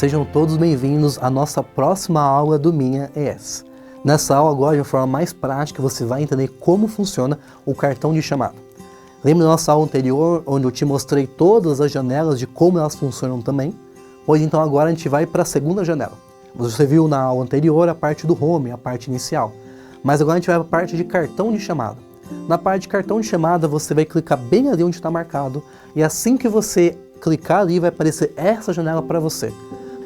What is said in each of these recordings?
Sejam todos bem-vindos à nossa próxima aula do Minha ES. Nessa aula agora, de uma forma mais prática, você vai entender como funciona o cartão de chamada. Lembra da nossa aula anterior, onde eu te mostrei todas as janelas de como elas funcionam também? Pois então agora a gente vai para a segunda janela. Você viu na aula anterior a parte do home, a parte inicial. Mas agora a gente vai para a parte de cartão de chamada. Na parte de cartão de chamada, você vai clicar bem ali onde está marcado, e assim que você clicar ali, vai aparecer essa janela para você.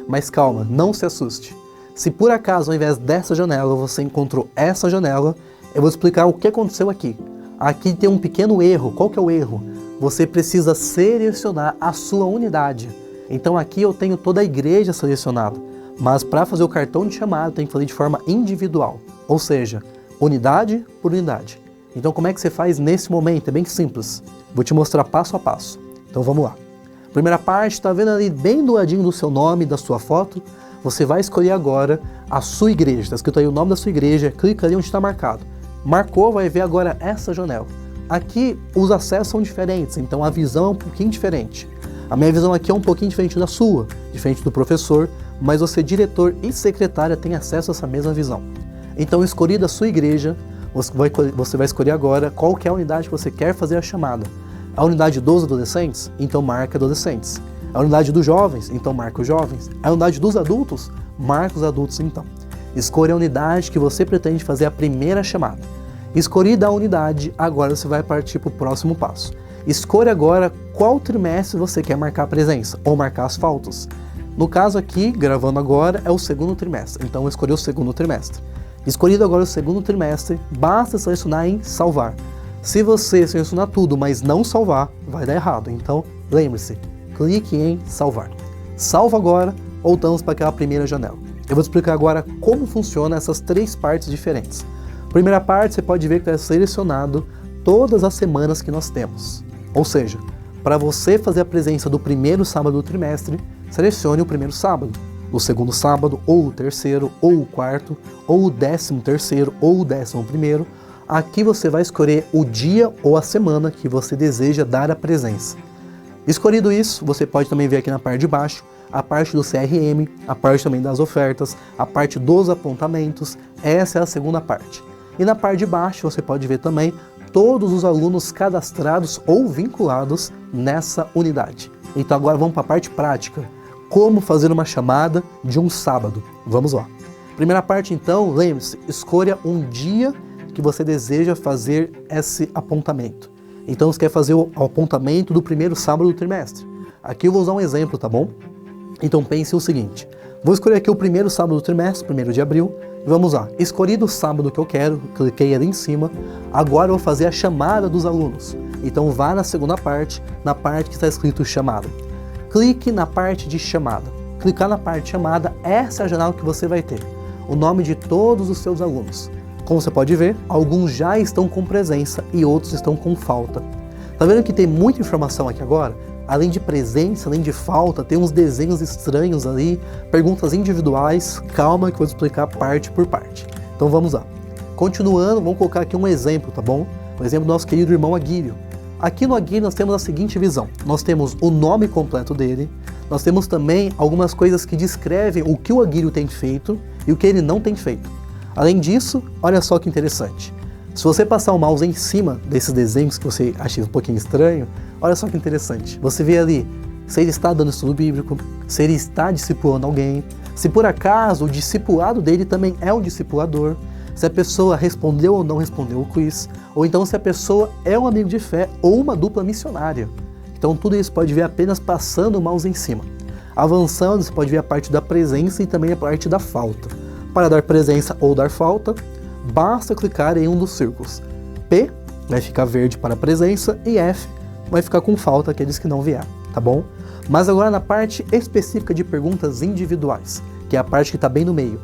Mas calma, não se assuste. Se por acaso, ao invés dessa janela, você encontrou essa janela, eu vou explicar o que aconteceu aqui. Aqui tem um pequeno erro. Qual que é o erro? Você precisa selecionar a sua unidade. Então aqui eu tenho toda a igreja selecionada, mas para fazer o cartão de chamada, tem que fazer de forma individual, ou seja, unidade por unidade. Então como é que você faz nesse momento? É bem simples. Vou te mostrar passo a passo. Então vamos lá. Primeira parte, está vendo ali bem do ladinho do seu nome, da sua foto? Você vai escolher agora a sua igreja. Está escrito aí o nome da sua igreja, clica ali onde está marcado. Marcou, vai ver agora essa janela. Aqui os acessos são diferentes, então a visão é um pouquinho diferente. A minha visão aqui é um pouquinho diferente da sua, diferente do professor, mas você, diretor e secretária, tem acesso a essa mesma visão. Então, escolhida a sua igreja, você vai escolher agora qual que é a unidade que você quer fazer a chamada. A unidade dos adolescentes? Então marca adolescentes. A unidade dos jovens? Então marca os jovens. A unidade dos adultos? Marca os adultos então. Escolha a unidade que você pretende fazer a primeira chamada. Escolhida a unidade, agora você vai partir para o próximo passo. Escolha agora qual trimestre você quer marcar a presença, ou marcar as faltas. No caso aqui, gravando agora, é o segundo trimestre, então eu escolhi o segundo trimestre. Escolhido agora o segundo trimestre, basta selecionar em salvar. Se você selecionar tudo, mas não salvar, vai dar errado. Então, lembre-se, clique em salvar. Salva agora, voltamos para aquela primeira janela. Eu vou explicar agora como funciona essas três partes diferentes. Primeira parte, você pode ver que está selecionado todas as semanas que nós temos. Ou seja, para você fazer a presença do primeiro sábado do trimestre, selecione o primeiro sábado, o segundo sábado, ou o terceiro, ou o quarto, ou o 13º, ou o 11º. Aqui você vai escolher o dia ou a semana que você deseja dar a presença. Escolhido isso, você pode também ver aqui na parte de baixo a parte do CRM, a parte também das ofertas, a parte dos apontamentos. Essa é a segunda parte. E na parte de baixo você pode ver também todos os alunos cadastrados ou vinculados nessa unidade. Então agora vamos para a parte prática. Como fazer uma chamada de um sábado. Vamos lá. Primeira parte então, lembre-se, escolha um dia que você deseja fazer esse apontamento. Então você quer fazer o apontamento do primeiro sábado do trimestre. Aqui eu vou usar um exemplo, tá bom? Então pense o seguinte, vou escolher aqui o primeiro sábado do trimestre, 1º de abril, e vamos lá. Escolhido o sábado que eu quero, cliquei ali em cima, agora eu vou fazer a chamada dos alunos. Então vá na segunda parte, na parte que está escrito chamada. Clique na parte de chamada. Clicar na parte de chamada, essa é a janela que você vai ter. O nome de todos os seus alunos. Como você pode ver, alguns já estão com presença e outros estão com falta. Tá vendo que tem muita informação aqui agora? Além de presença, além de falta, tem uns desenhos estranhos ali, perguntas individuais. Calma que eu vou explicar parte por parte. Então vamos lá. Continuando, vamos colocar aqui um exemplo, tá bom? Um exemplo do nosso querido irmão Aguílio. Aqui no Aguílio nós temos a seguinte visão. Nós temos o nome completo dele, nós temos também algumas coisas que descrevem o que o Aguílio tem feito e o que ele não tem feito. Além disso, olha só que interessante. Se você passar o mouse em cima desses desenhos que você acha um pouquinho estranho, olha só que interessante. Você vê ali se ele está dando estudo bíblico, se ele está discipulando alguém, se por acaso o discipulado dele também é um discipulador, se a pessoa respondeu ou não respondeu o quiz, ou então se a pessoa é um amigo de fé ou uma dupla missionária. Então tudo isso pode ver apenas passando o mouse em cima. Avançando, você pode ver a parte da presença e também a parte da falta. Para dar presença ou dar falta, basta clicar em um dos círculos. P vai ficar verde para presença e F vai ficar com falta aqueles que não vier, tá bom? Mas agora na parte específica de perguntas individuais, que é a parte que está bem no meio.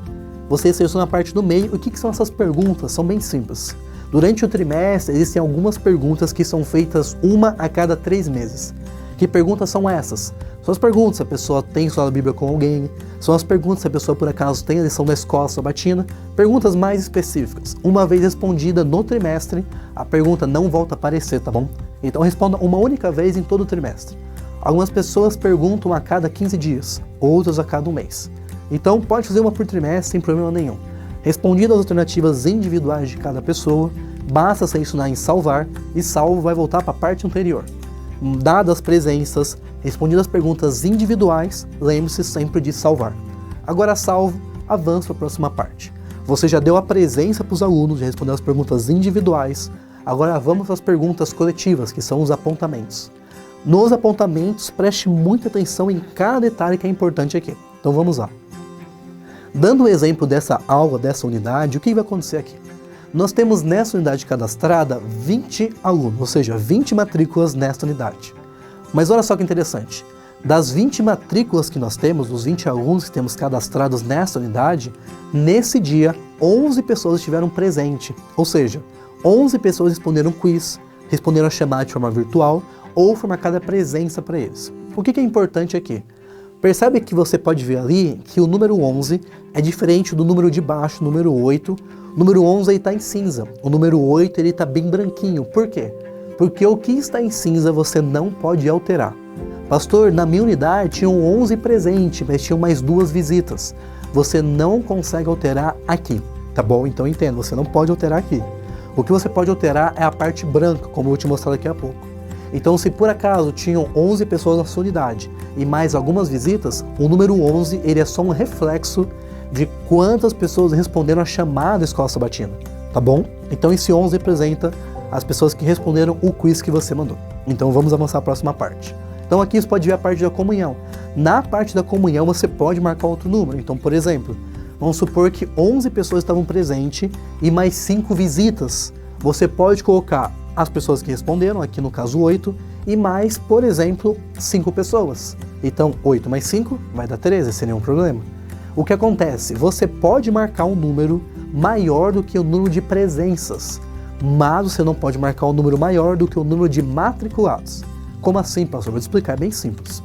Você seleciona a parte do meio. O que são essas perguntas? São bem simples. Durante o trimestre existem algumas perguntas que são feitas uma a cada 3 meses. Que perguntas são essas? São as perguntas se a pessoa tem estudado a Bíblia com alguém, são as perguntas se a pessoa por acaso tem a lição da escola sabatina, perguntas mais específicas. Uma vez respondida no trimestre, a pergunta não volta a aparecer, tá bom? Então responda uma única vez em todo o trimestre. Algumas pessoas perguntam a cada 15 dias, outras a cada um mês. Então pode fazer uma por trimestre sem problema nenhum. Respondidas as alternativas individuais de cada pessoa, basta selecionar em salvar e salvo vai voltar para a parte anterior. Dadas as presenças, respondidas as perguntas individuais, lembre-se sempre de salvar. Agora salvo, avança para a próxima parte. Você já deu a presença para os alunos, já respondeu as perguntas individuais, agora vamos para as perguntas coletivas, que são os apontamentos. Nos apontamentos, preste muita atenção em cada detalhe que é importante aqui. Então vamos lá. Dando o exemplo dessa aula, dessa unidade, o que vai acontecer aqui? Nós temos nessa unidade cadastrada 20 alunos, ou seja, 20 matrículas nesta unidade. Mas olha só que interessante, das 20 matrículas que nós temos, dos 20 alunos que temos cadastrados nessa unidade, nesse dia 11 pessoas estiveram presentes, ou seja, 11 pessoas responderam quiz, responderam a chamada de forma virtual ou foi marcada presença para eles. O que é importante aqui? Percebe que você pode ver ali que o número 11 é diferente do número de baixo, número 8. O número 11 está em cinza, o número 8 está bem branquinho. Por quê? Porque o que está em cinza você não pode alterar. Pastor, na minha unidade tinham 11 presentes, mas tinham mais 2 visitas. Você não consegue alterar aqui, tá bom? Então entenda, você não pode alterar aqui. O que você pode alterar é a parte branca, como eu vou te mostrar daqui a pouco. Então, se por acaso tinham 11 pessoas na sua unidade e mais algumas visitas, o número 11 ele é só um reflexo de quantas pessoas responderam a chamada da Escola Sabatina, tá bom? Então esse 11 representa as pessoas que responderam o quiz que você mandou. Então vamos avançar à próxima parte. Então aqui você pode ver a parte da comunhão. Na parte da comunhão você pode marcar outro número. Então, por exemplo, vamos supor que 11 pessoas estavam presentes e mais 5 visitas. Você pode colocar as pessoas que responderam, aqui no caso 8, e mais, por exemplo, 5 pessoas. Então 8 mais 5 vai dar 13, sem nenhum problema. O que acontece? Você pode marcar um número maior do que o número de presenças, mas você não pode marcar um número maior do que o número de matriculados. Como assim, pastor? Vou te explicar, é bem simples.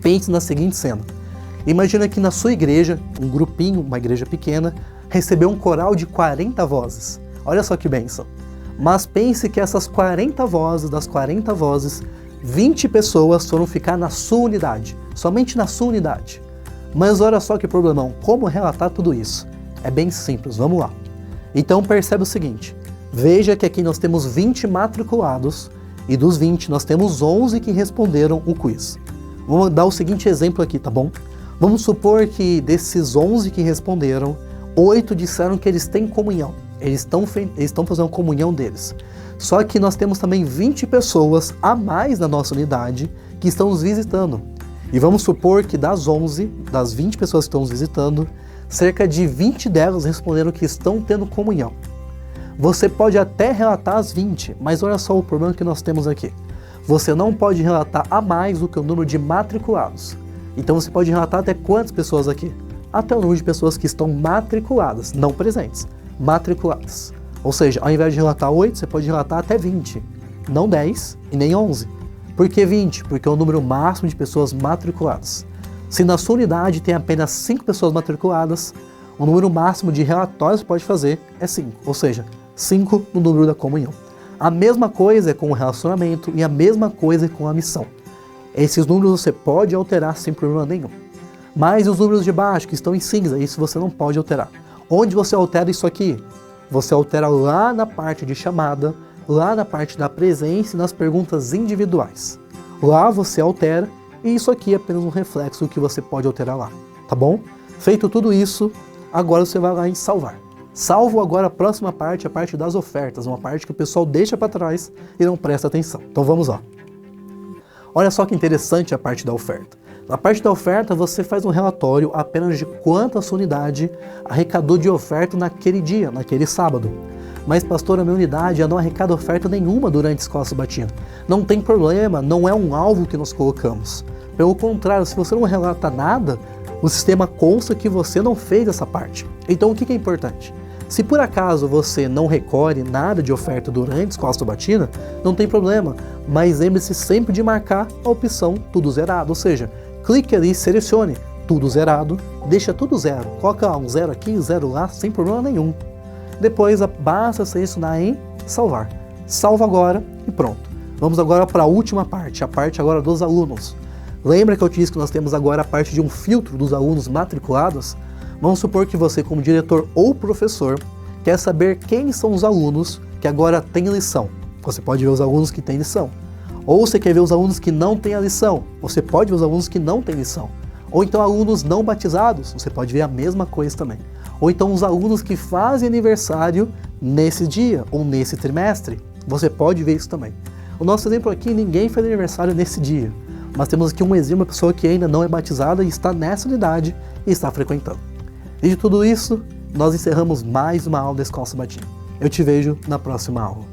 Pense na seguinte cena. Imagina que na sua igreja, um grupinho, uma igreja pequena, recebeu um coral de 40 vozes. Olha só que bênção. Mas pense que essas 40 vozes, das 40 vozes, 20 pessoas foram ficar na sua unidade, somente na sua unidade. Mas olha só que problemão, como relatar tudo isso? É bem simples, vamos lá. Então percebe o seguinte, veja que aqui nós temos 20 matriculados e dos 20 nós temos 11 que responderam o quiz. Vamos dar o seguinte exemplo aqui, tá bom? Vamos supor que desses 11 que responderam, 8 disseram que eles têm comunhão. Eles estão fazendo a comunhão deles. Só que nós temos também 20 pessoas a mais na nossa unidade que estão nos visitando. E vamos supor que das 11, das 20 pessoas que estão nos visitando, cerca de 20 delas responderam que estão tendo comunhão. Você pode até relatar as 20, mas olha só o problema que nós temos aqui. Você não pode relatar a mais do que o número de matriculados. Então você pode relatar até quantas pessoas aqui? Até o número de pessoas que estão matriculadas, não presentes. Matriculadas. Ou seja, ao invés de relatar 8, você pode relatar até 20, não 10 e nem 11. Por que 20? Porque é o número máximo de pessoas matriculadas. Se na sua unidade tem apenas 5 pessoas matriculadas, o número máximo de relatórios que pode fazer é 5, ou seja, 5 no número da comunhão. A mesma coisa é com o relacionamento e a mesma coisa é com a missão. Esses números você pode alterar sem problema nenhum. Mas os números de baixo, que estão em cinza, isso você não pode alterar. Onde você altera isso aqui? Você altera lá na parte de chamada, lá na parte da presença e nas perguntas individuais. Lá você altera e isso aqui é apenas um reflexo do que você pode alterar lá, tá bom? Feito tudo isso, agora você vai lá em salvar. Salvo agora a próxima parte, a parte das ofertas, uma parte que o pessoal deixa para trás e não presta atenção. Então vamos lá. Olha só que interessante a parte da oferta. Na parte da oferta, você faz um relatório apenas de quanto a sua unidade arrecadou de oferta naquele dia, naquele sábado. Mas, pastor, a minha unidade não arrecada oferta nenhuma durante a Escola Sabatina. Não tem problema, não é um alvo que nós colocamos. Pelo contrário, se você não relata nada, o sistema consta que você não fez essa parte. Então, o que é importante? Se por acaso você não recolhe nada de oferta durante a Escola Sabatina, não tem problema, mas lembre-se sempre de marcar a opção tudo zerado, ou seja, clique ali, selecione tudo zerado, deixa tudo zero, coloca um zero aqui, zero lá, sem problema nenhum. Depois basta selecionar em salvar. Salva agora e pronto. Vamos agora para a última parte, a parte agora dos alunos. Lembra que eu te disse que nós temos agora a parte de um filtro dos alunos matriculados? Vamos supor que você, como diretor ou professor, quer saber quem são os alunos que agora têm lição. Você pode ver os alunos que têm lição. Ou você quer ver os alunos que não têm a lição. Você pode ver os alunos que não têm lição. Ou então alunos não batizados. Você pode ver a mesma coisa também. Ou então os alunos que fazem aniversário nesse dia ou nesse trimestre. Você pode ver isso também. O nosso exemplo aqui, ninguém faz aniversário nesse dia. Mas temos aqui um exemplo, uma pessoa que ainda não é batizada e está nessa unidade e está frequentando. E de tudo isso, nós encerramos mais uma aula da Escola Sabatina. Eu te vejo na próxima aula.